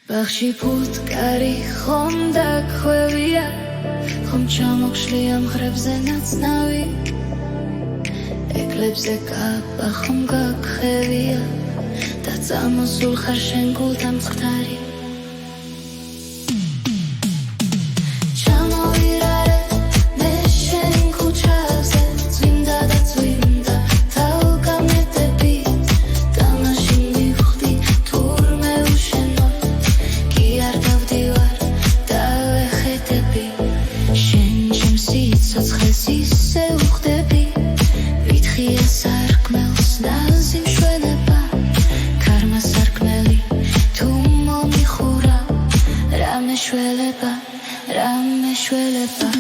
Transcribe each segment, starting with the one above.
ბაღში ფუტკარი ხომ დაქვევია, ხომ ჩამოხშლია მღრებზე ნაცნავი, ეკლებზე კაპა ხომ გაგხევია და წამოსულ ხარ შენ გულთან მწყდარი. Rameshweleba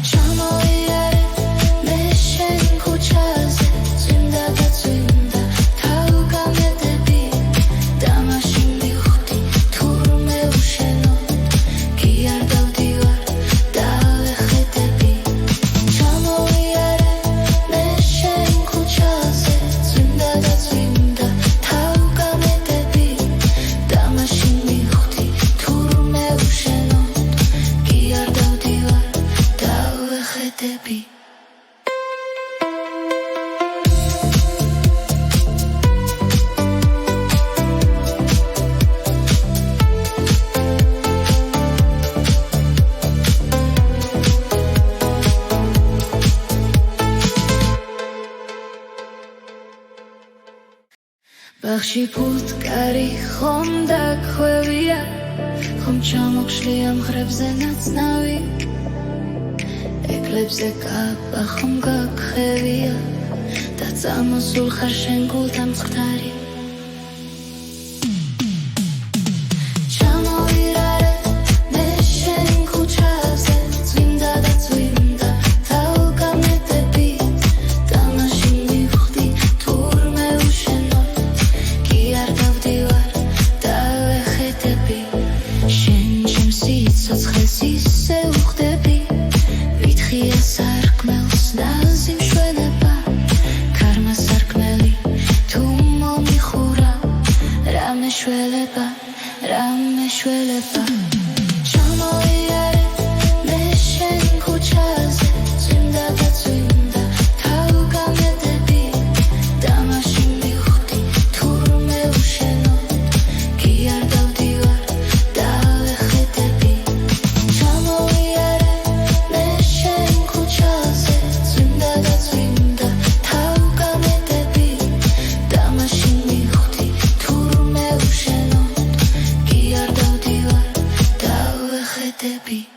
Chamoyare Meshen kuchaze Zwimda da zwimda Tauga medebi Damashin biukhti Turme ushenot Ki ardav divar Dave khetebi Chamoyare Meshen kuchaze Zwimda da zwimda Tauga medebi Damashin biukhti Turme ushenot ბაღში ფუტკარი ხომ დაქვევია, ხომ ჩამოხშლია მღრებზე ნაცნავი, ეკლებზე კაპა ხომ გაგხევია და წამოსულ ხარ შენ გულთან მწყდარი. Rameshweleba Chamoyare Meshen kuchaze Zwimda da zwimda Tauga medebi Damashin biukhti Turme ushenot Ki ardav divar Dave khetebi Chamoyare Meshen kuchaze Zwimda da zwimda Tauga medebi Damashin biukhti Turme ushenot Debi